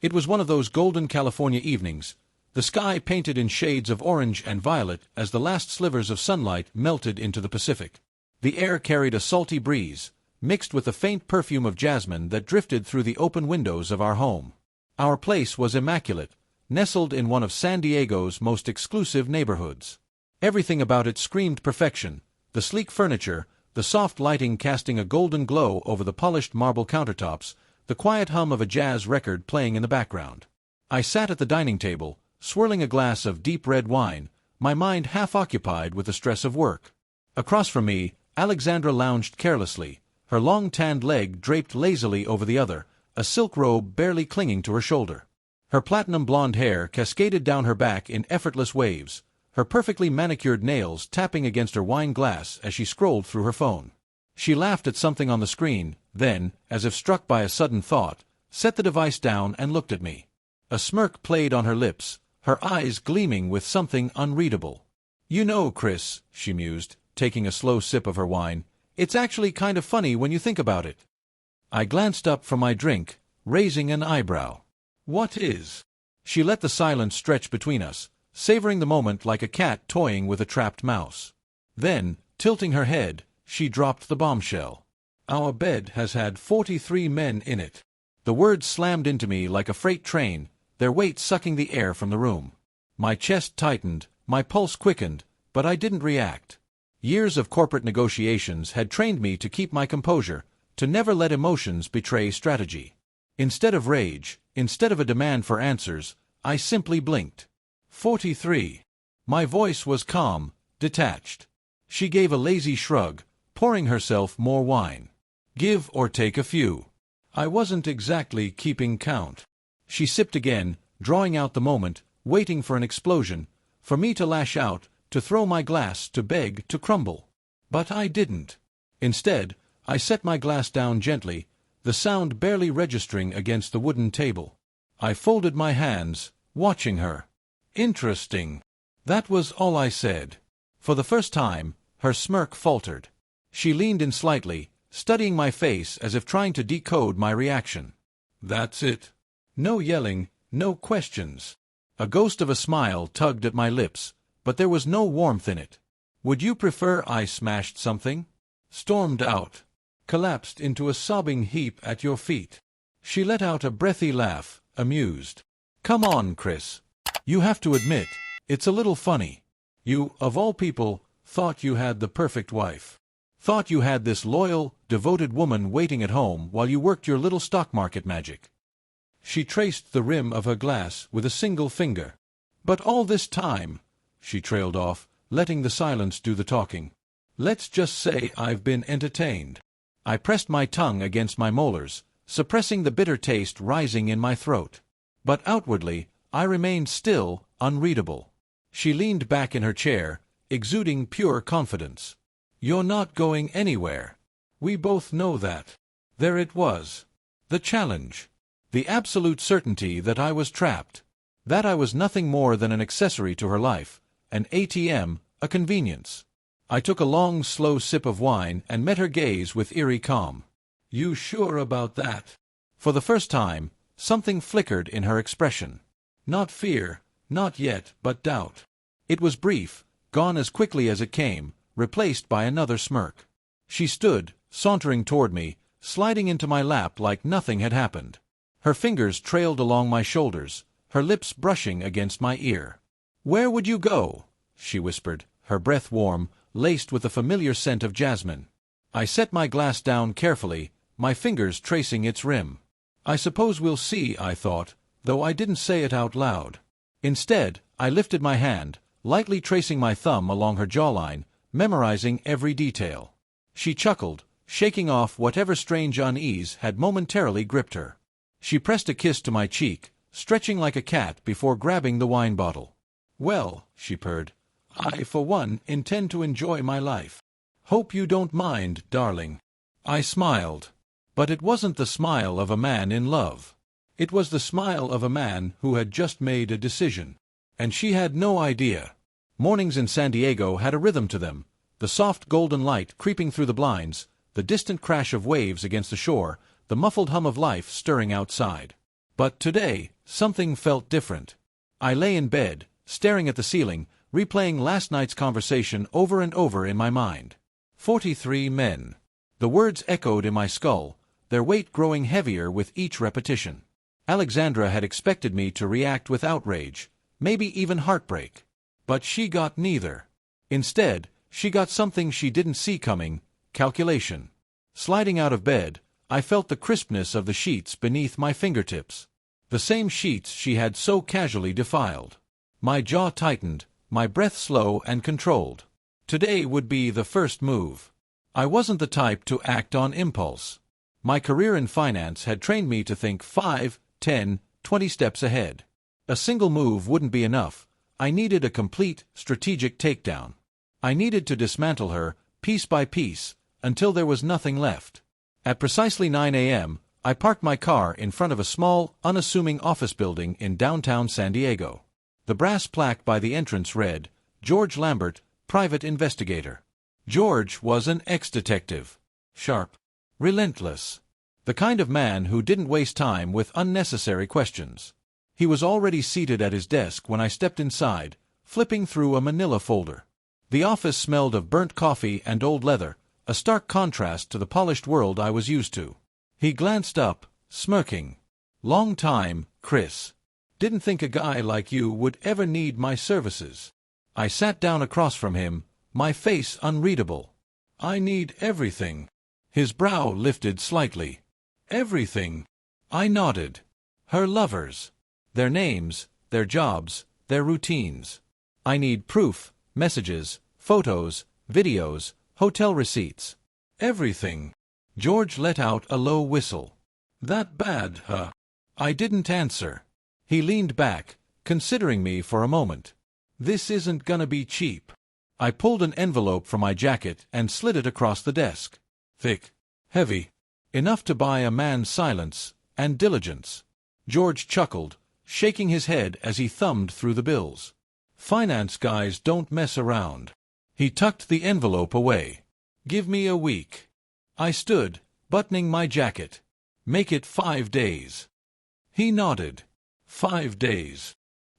It was one of those golden California evenings, the sky painted in shades of orange and violet as the last slivers of sunlight melted into the Pacific. The air carried a salty breeze, mixed with the faint perfume of jasmine that drifted through the open windows of our home. Our place was immaculate, nestled in one of San Diego's most exclusive neighborhoods. Everything about it screamed perfection, the sleek furniture, the soft lighting casting a golden glow over the polished marble countertops, the quiet hum of a jazz record playing in the background. I sat at the dining table, swirling a glass of deep red wine, my mind half occupied with the stress of work. Across from me, Alexandra lounged carelessly, her long tanned leg draped lazily over the other, a silk robe barely clinging to her shoulder. Her platinum blonde hair cascaded down her back in effortless waves, her perfectly manicured nails tapping against her wine glass as she scrolled through her phone. She laughed at something on the screen, then, as if struck by a sudden thought, set the device down and looked at me. A smirk played on her lips, her eyes gleaming with something unreadable. "You know, Chris," she mused, taking a slow sip of her wine, "it's actually kind of funny when you think about it." I glanced up from my drink, raising an eyebrow. "What is?" She let the silence stretch between us, savoring the moment like a cat toying with a trapped mouse. Then, tilting her head, she dropped the bombshell. "Our bed has had 43 men in it." The words slammed into me like a freight train, their weight sucking the air from the room. My chest tightened, my pulse quickened, but I didn't react. Years of corporate negotiations had trained me to keep my composure, to never let emotions betray strategy. Instead of rage, instead of a demand for answers, I simply blinked. 43. My voice was calm, detached. She gave a lazy shrug, pouring herself more wine. "Give or take a few. I wasn't exactly keeping count." She sipped again, drawing out the moment, waiting for an explosion, for me to lash out, to throw my glass, to beg, to crumble. But I didn't. Instead, I set my glass down gently, the sound barely registering against the wooden table. I folded my hands, watching her. "Interesting." That was all I said. For the first time, her smirk faltered. She leaned in slightly, studying my face as if trying to decode my reaction. "That's it. No yelling, no questions." A ghost of a smile tugged at my lips, but there was no warmth in it. "Would you prefer I smashed something?" Stormed out. Collapsed into a sobbing heap at your feet. She let out a breathy laugh, amused. "Come on, Chris. You have to admit, it's a little funny. You, of all people, thought you had the perfect wife. Thought you had this loyal, devoted woman waiting at home while you worked your little stock market magic." She traced the rim of her glass with a single finger. "But all this time," she trailed off, letting the silence do the talking, "let's just say I've been entertained." I pressed my tongue against my molars, suppressing the bitter taste rising in my throat. But outwardly, I remained still, unreadable. She leaned back in her chair, exuding pure confidence. "You're not going anywhere. We both know that." There it was. The challenge. The absolute certainty that I was trapped. That I was nothing more than an accessory to her life, an ATM, a convenience. I took a long, slow sip of wine and met her gaze with eerie calm. "You sure about that?" For the first time, something flickered in her expression. Not fear, not yet, but doubt. It was brief, gone as quickly as it came, replaced by another smirk. She stood, sauntering toward me, sliding into my lap like nothing had happened. Her fingers trailed along my shoulders, her lips brushing against my ear. "Where would you go?" she whispered, her breath warm, laced with the familiar scent of jasmine. I set my glass down carefully, my fingers tracing its rim. "I suppose we'll see," I thought, though I didn't say it out loud. Instead, I lifted my hand, lightly tracing my thumb along her jawline, memorizing every detail. She chuckled, shaking off whatever strange unease had momentarily gripped her. She pressed a kiss to my cheek, stretching like a cat before grabbing the wine bottle. "Well," she purred, "I, for one, intend to enjoy my life. Hope you don't mind, darling." I smiled. But it wasn't the smile of a man in love. It was the smile of a man who had just made a decision. And she had no idea. Mornings in San Diego had a rhythm to them, the soft golden light creeping through the blinds, the distant crash of waves against the shore, the muffled hum of life stirring outside. But today, something felt different. I lay in bed, staring at the ceiling, replaying last night's conversation over and over in my mind. 43 men. The words echoed in my skull, their weight growing heavier with each repetition. Alexandra had expected me to react with outrage, maybe even heartbreak. But she got neither. Instead, she got something she didn't see coming: calculation. Sliding out of bed, I felt the crispness of the sheets beneath my fingertips. The same sheets she had so casually defiled. My jaw tightened, my breath slow and controlled. Today would be the first move. I wasn't the type to act on impulse. My career in finance had trained me to think 5, 10, 20 steps ahead. A single move wouldn't be enough. I needed a complete, strategic takedown. I needed to dismantle her, piece by piece, until there was nothing left. At precisely 9 a.m., I parked my car in front of a small, unassuming office building in downtown San Diego. The brass plaque by the entrance read, "George Lambert, Private Investigator." George was an ex-detective. Sharp. Relentless. The kind of man who didn't waste time with unnecessary questions. He was already seated at his desk when I stepped inside, flipping through a manila folder. The office smelled of burnt coffee and old leather, a stark contrast to the polished world I was used to. He glanced up, smirking. "Long time, Chris. Didn't think a guy like you would ever need my services." I sat down across from him, my face unreadable. "I need everything." His brow lifted slightly. "Everything?" I nodded. "Her lovers. Their names, their jobs, their routines. I need proof, messages, photos, videos, hotel receipts. Everything." George let out a low whistle. "That bad, huh?" I didn't answer. He leaned back, considering me for a moment. "This isn't gonna be cheap." I pulled an envelope from my jacket and slid it across the desk. Thick. Heavy. Enough to buy a man's silence and diligence. George chuckled, shaking his head as he thumbed through the bills. "Finance guys don't mess around." He tucked the envelope away. "Give me a week." I stood, buttoning my jacket. "Make it 5 days." He nodded. 5 days.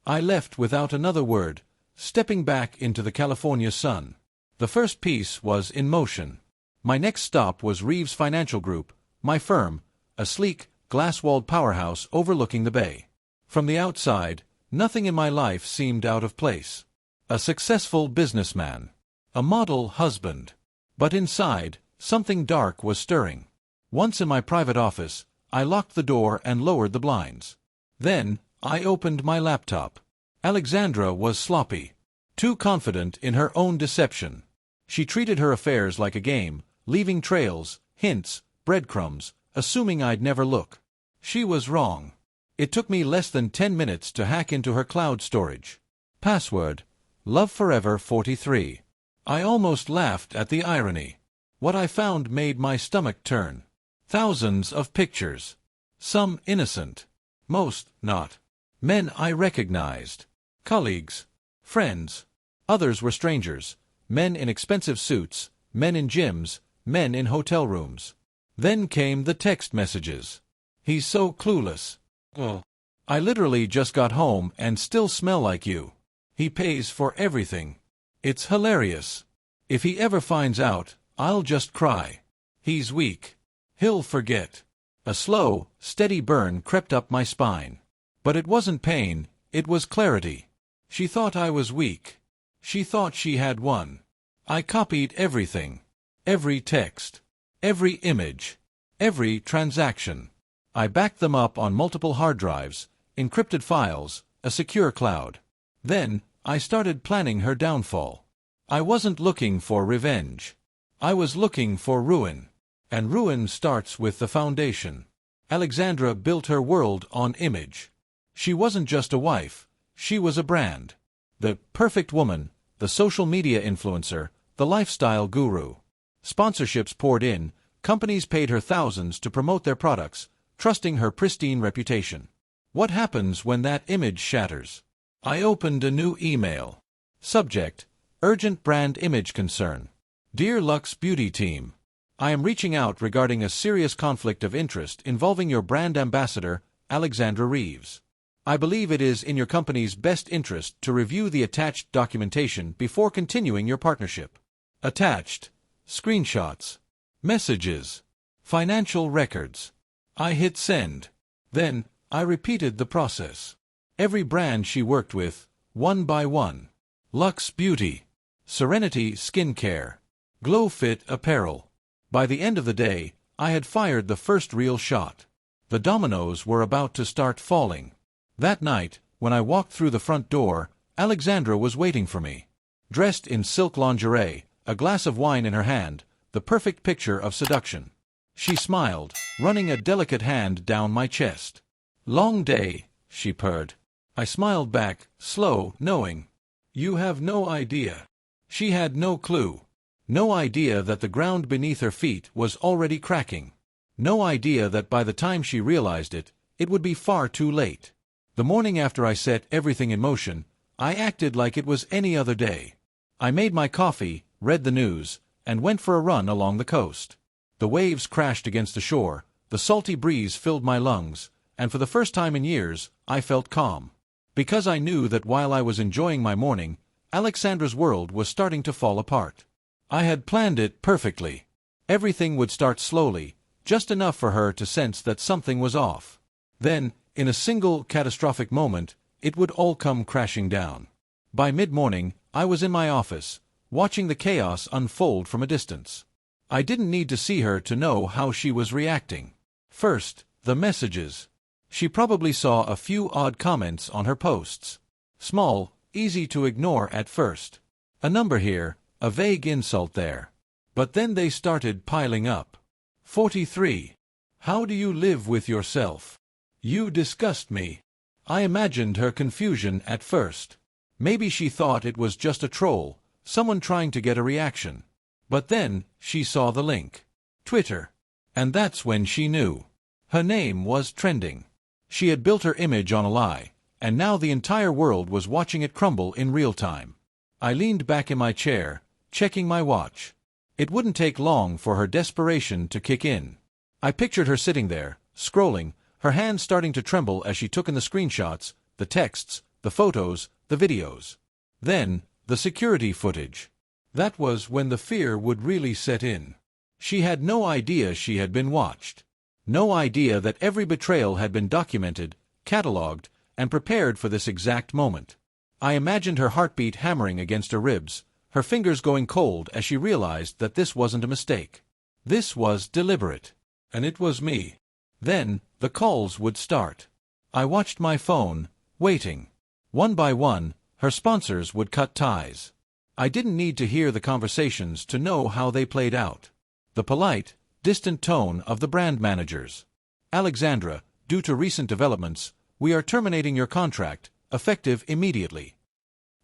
I left without another word, stepping back into the California sun. The first piece was in motion. My next stop was Reeves Financial Group, my firm, a sleek, glass-walled powerhouse overlooking the bay. From the outside, nothing in my life seemed out of place. A successful businessman. A model husband. But inside, something dark was stirring. Once in my private office, I locked the door and lowered the blinds. Then, I opened my laptop. Alexandra was sloppy. Too confident in her own deception. She treated her affairs like a game, leaving trails, hints, breadcrumbs, assuming I'd never look. She was wrong. It took me less than 10 minutes to hack into her cloud storage. Password: Love Forever 43. I almost laughed at the irony. What I found made my stomach turn. Thousands of pictures. Some innocent. Most not. Men I recognized. Colleagues. Friends. Others were strangers. Men in expensive suits, men in gyms, men in hotel rooms. Then came the text messages. "He's so clueless. Oh, I literally just got home and still smell like you. He pays for everything. It's hilarious. If he ever finds out, I'll just cry. He's weak. He'll forget." A slow, steady burn crept up my spine. But it wasn't pain, it was clarity. She thought I was weak. She thought she had won. I copied everything. Every text. Every image. Every transaction. I backed them up on multiple hard drives, encrypted files, a secure cloud. Then, I started planning her downfall. I wasn't looking for revenge. I was looking for ruin. And ruin starts with the foundation. Alexandra built her world on image. She wasn't just a wife, she was a brand. The perfect woman, the social media influencer, the lifestyle guru. Sponsorships poured in, companies paid her thousands to promote their products, trusting her pristine reputation. What happens when that image shatters? I opened a new email. Subject: Urgent Brand Image Concern. Dear Lux Beauty Team, I am reaching out regarding a serious conflict of interest involving your brand ambassador, Alexandra Reeves. I believe it is in your company's best interest to review the attached documentation before continuing your partnership. Attached. Screenshots. Messages. Financial records. I hit send. Then, I repeated the process. Every brand she worked with, one by one. Luxe Beauty. Serenity Skincare. GlowFit Apparel. By the end of the day, I had fired the first real shot. The dominoes were about to start falling. That night, when I walked through the front door, Alexandra was waiting for me. Dressed in silk lingerie, a glass of wine in her hand, the perfect picture of seduction. She smiled, running a delicate hand down my chest. "Long day," she purred. I smiled back, slow, knowing. "You have no idea." She had no clue. No idea that the ground beneath her feet was already cracking. No idea that by the time she realized it, it would be far too late. The morning after I set everything in motion, I acted like it was any other day. I made my coffee, read the news, and went for a run along the coast. The waves crashed against the shore, the salty breeze filled my lungs, and for the first time in years, I felt calm. Because I knew that while I was enjoying my morning, Alexandra's world was starting to fall apart. I had planned it perfectly. Everything would start slowly, just enough for her to sense that something was off. Then, in a single catastrophic moment, it would all come crashing down. By mid-morning, I was in my office, watching the chaos unfold from a distance. I didn't need to see her to know how she was reacting. First, the messages. She probably saw a few odd comments on her posts. Small, easy to ignore at first. A number here, a vague insult there. But then they started piling up. 43. How do you live with yourself? You disgust me. I imagined her confusion at first. Maybe she thought it was just a troll, someone trying to get a reaction. But then, she saw the link. Twitter. And that's when she knew. Her name was trending. She had built her image on a lie, and now the entire world was watching it crumble in real time. I leaned back in my chair, checking my watch. It wouldn't take long for her desperation to kick in. I pictured her sitting there, scrolling, her hands starting to tremble as she took in the screenshots, the texts, the photos, the videos. Then, the security footage. That was when the fear would really set in. She had no idea she had been watched. No idea that every betrayal had been documented, catalogued, and prepared for this exact moment. I imagined her heartbeat hammering against her ribs, her fingers going cold as she realized that this wasn't a mistake. This was deliberate. And it was me. Then, the calls would start. I watched my phone, waiting. One by one, her sponsors would cut ties. I didn't need to hear the conversations to know how they played out. The polite, distant tone of the brand managers. "Alexandra, due to recent developments, we are terminating your contract, effective immediately."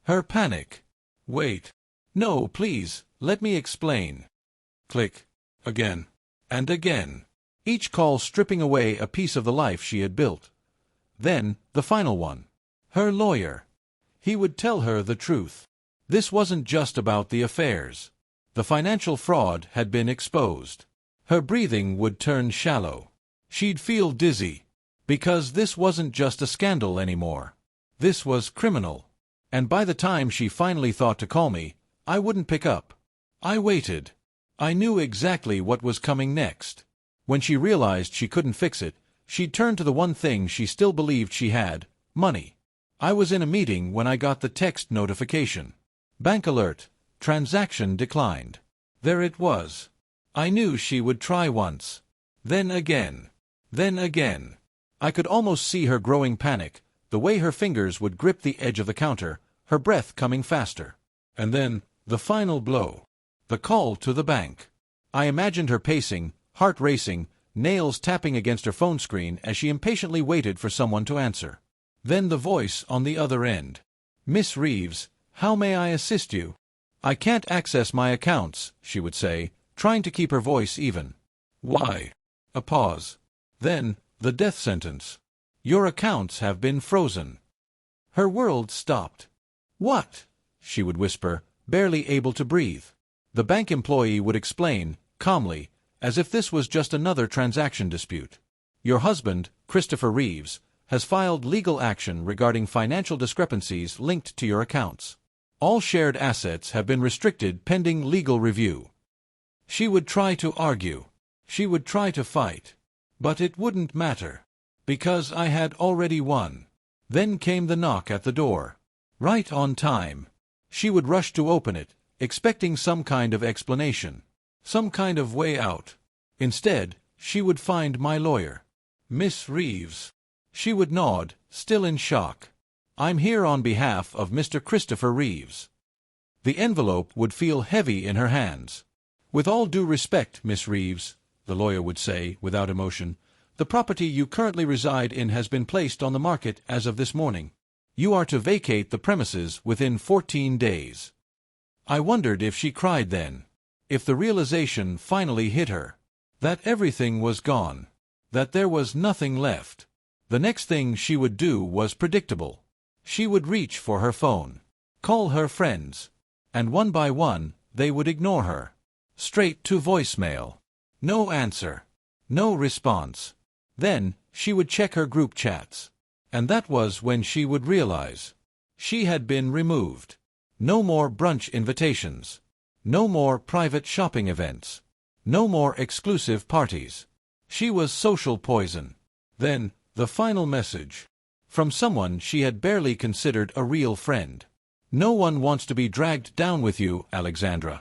Her panic. "Wait. No, please, let me explain." Click. Again. And again. Each call stripping away a piece of the life she had built. Then, the final one. Her lawyer. He would tell her the truth. This wasn't just about the affairs. The financial fraud had been exposed. Her breathing would turn shallow. She'd feel dizzy. Because this wasn't just a scandal anymore. This was criminal. And by the time she finally thought to call me, I wouldn't pick up. I waited. I knew exactly what was coming next. When she realized she couldn't fix it, she'd turn to the one thing she still believed she had, money. I was in a meeting when I got the text notification. Bank alert. Transaction declined. There it was. I knew she would try once. Then again. Then again. I could almost see her growing panic, the way her fingers would grip the edge of the counter, her breath coming faster. And then, the final blow. The call to the bank. I imagined her pacing, heart racing, nails tapping against her phone screen as she impatiently waited for someone to answer. Then the voice on the other end. "Miss Reeves, how may I assist you?" "I can't access my accounts," she would say, trying to keep her voice even. "Why?" A pause. Then, the death sentence. "Your accounts have been frozen." Her world stopped. "What?" she would whisper, barely able to breathe. The bank employee would explain, calmly, as if this was just another transaction dispute. Your husband, Christopher Reeves, has filed legal action regarding financial discrepancies linked to your accounts. All shared assets have been restricted pending legal review. She would try to argue. She would try to fight. But it wouldn't matter. Because I had already won. Then came the knock at the door. Right on time. She would rush to open it, expecting some kind of explanation. Some kind of way out. Instead, she would find my lawyer. Miss Reeves. She would nod, still in shock. I'm here on behalf of Mr. Christopher Reeves. The envelope would feel heavy in her hands. With all due respect, Miss Reeves, the lawyer would say, without emotion, the property you currently reside in has been placed on the market as of this morning. You are to vacate the premises within 14 days. I wondered if she cried then. If the realization finally hit her. That everything was gone. That there was nothing left. The next thing she would do was predictable. She would reach for her phone. Call her friends. And one by one, they would ignore her. Straight to voicemail. No answer. No response. Then, she would check her group chats. And that was when she would realize. She had been removed. No more brunch invitations. No more private shopping events. No more exclusive parties. She was social poison. Then, the final message. From someone she had barely considered a real friend. No one wants to be dragged down with you, Alexandra.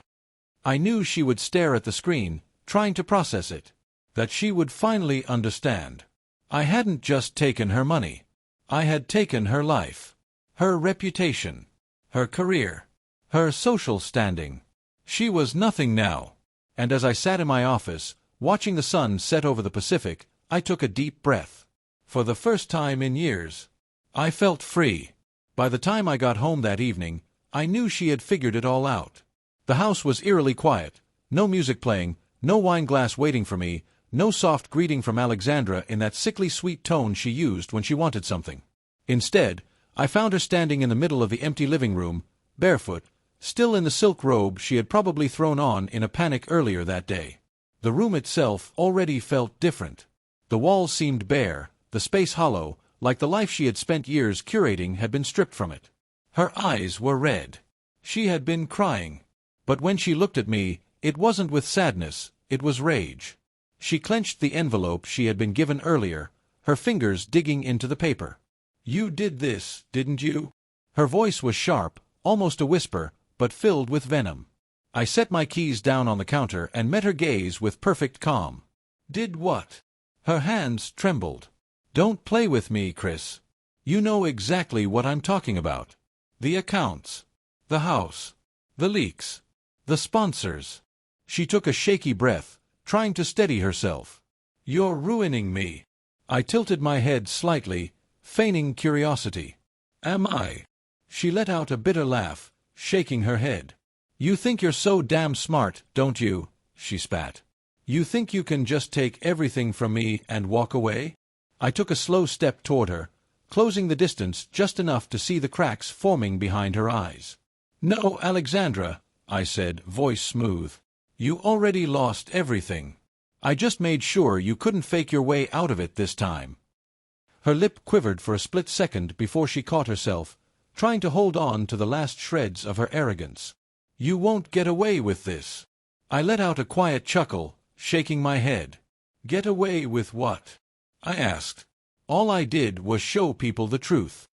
I knew she would stare at the screen, trying to process it. That she would finally understand. I hadn't just taken her money. I had taken her life. Her reputation. Her career. Her social standing. She was nothing now. And as I sat in my office, watching the sun set over the Pacific, I took a deep breath. For the first time in years, I felt free. By the time I got home that evening, I knew she had figured it all out. The house was eerily quiet. No music playing, no wine glass waiting for me, no soft greeting from Alexandra in that sickly sweet tone she used when she wanted something. Instead, I found her standing in the middle of the empty living room, barefoot, still in the silk robe she had probably thrown on in a panic earlier that day. The room itself already felt different. The walls seemed bare, the space hollow, like the life she had spent years curating had been stripped from it. Her eyes were red. She had been crying. But when she looked at me, it wasn't with sadness, it was rage. She clenched the envelope she had been given earlier, her fingers digging into the paper. You did this, didn't you? Her voice was sharp, almost a whisper, but filled with venom. I set my keys down on the counter and met her gaze with perfect calm. Did what? Her hands trembled. Don't play with me, Chris. You know exactly what I'm talking about. The accounts. The house. The leaks. The sponsors. She took a shaky breath, trying to steady herself. You're ruining me. I tilted my head slightly, feigning curiosity. Am I? She let out a bitter laugh, shaking her head. You think you're so damn smart, don't you? She spat. You think you can just take everything from me and walk away? I took a slow step toward her, closing the distance just enough to see the cracks forming behind her eyes. No, Alexandra, I said, voice smooth. You already lost everything. I just made sure you couldn't fake your way out of it this time. Her lip quivered for a split second before she caught herself, trying to hold on to the last shreds of her arrogance. You won't get away with this. I let out a quiet chuckle, shaking my head. Get away with what? I asked. All I did was show people the truth.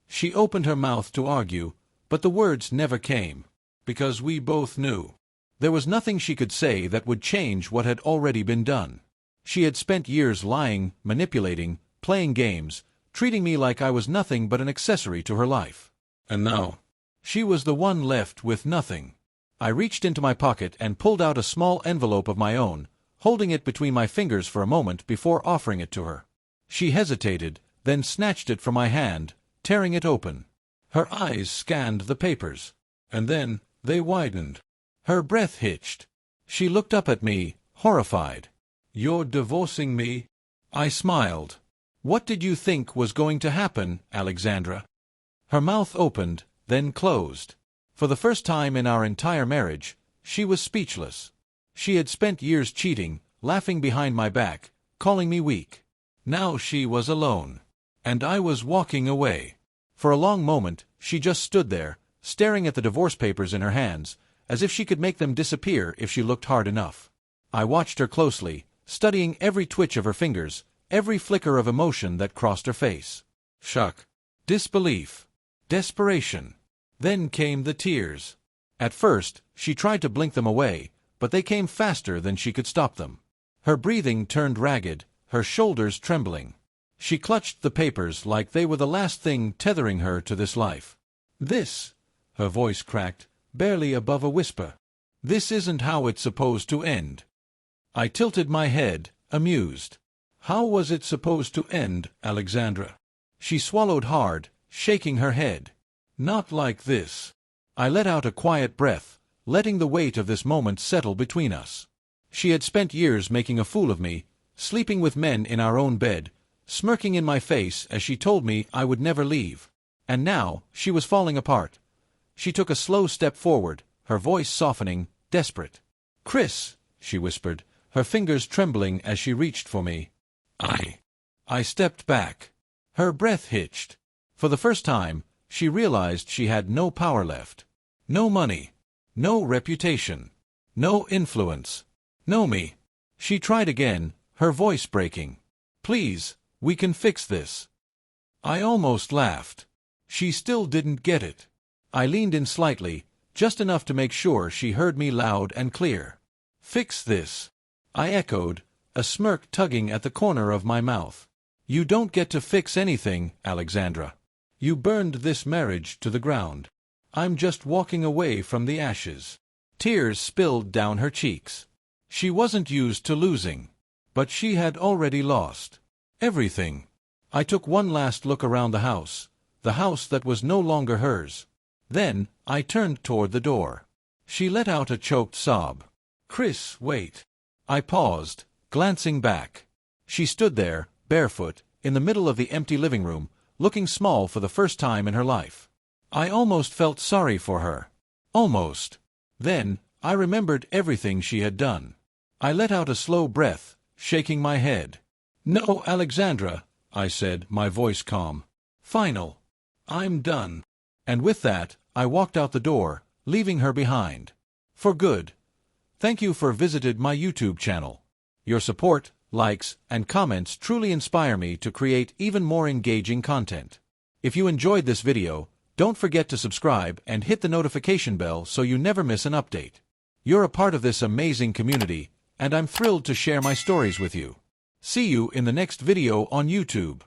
She opened her mouth to argue, but the words never came, because we both knew. There was nothing she could say that would change what had already been done. She had spent years lying, manipulating, playing games, treating me like I was nothing but an accessory to her life. And now, she was the one left with nothing. I reached into my pocket and pulled out a small envelope of my own, holding it between my fingers for a moment before offering it to her. She hesitated, then snatched it from my hand, tearing it open. Her eyes scanned the papers. And then, they widened. Her breath hitched. She looked up at me, horrified. You're divorcing me? I smiled. What did you think was going to happen, Alexandra? Her mouth opened, then closed. For the first time in our entire marriage, she was speechless. She had spent years cheating, laughing behind my back, calling me weak. Now she was alone. And I was walking away. For a long moment, she just stood there, staring at the divorce papers in her hands, as if she could make them disappear if she looked hard enough. I watched her closely, studying every twitch of her fingers, every flicker of emotion that crossed her face. Shock, disbelief, desperation. Then came the tears. At first, she tried to blink them away, but they came faster than she could stop them. Her breathing turned ragged, her shoulders trembling. She clutched the papers like they were the last thing tethering her to this life. This, her voice cracked, barely above a whisper. This isn't how it's supposed to end. I tilted my head, amused. How was it supposed to end, Alexandra? She swallowed hard, shaking her head. Not like this. I let out a quiet breath, letting the weight of this moment settle between us. She had spent years making a fool of me, sleeping with men in our own bed, smirking in my face as she told me I would never leave. And now, she was falling apart. She took a slow step forward, her voice softening, desperate. "Chris," she whispered, her fingers trembling as she reached for me. I stepped back. Her breath hitched. For the first time, she realized she had no power left. No money. No reputation. No influence. No me. She tried again, her voice breaking. "Please, we can fix this." I almost laughed. She still didn't get it. I leaned in slightly, just enough to make sure she heard me loud and clear. "Fix this," I echoed, a smirk tugging at the corner of my mouth. "You don't get to fix anything, Alexandra. You burned this marriage to the ground. I'm just walking away from the ashes." Tears spilled down her cheeks. She wasn't used to losing. But she had already lost. Everything. I took one last look around the house that was no longer hers. Then, I turned toward the door. She let out a choked sob. "Chris, wait." I paused, glancing back. She stood there, barefoot, in the middle of the empty living room, looking small for the first time in her life. I almost felt sorry for her. Almost. Then, I remembered everything she had done. I let out a slow breath, shaking my head. "No, Alexandra," I said, my voice calm. "Final. I'm done." And with that, I walked out the door, leaving her behind. For good. Thank you for visiting my YouTube channel. Your support, likes, and comments truly inspire me to create even more engaging content. If you enjoyed this video, don't forget to subscribe and hit the notification bell so you never miss an update. You're a part of this amazing community, and I'm thrilled to share my stories with you. See you in the next video on YouTube.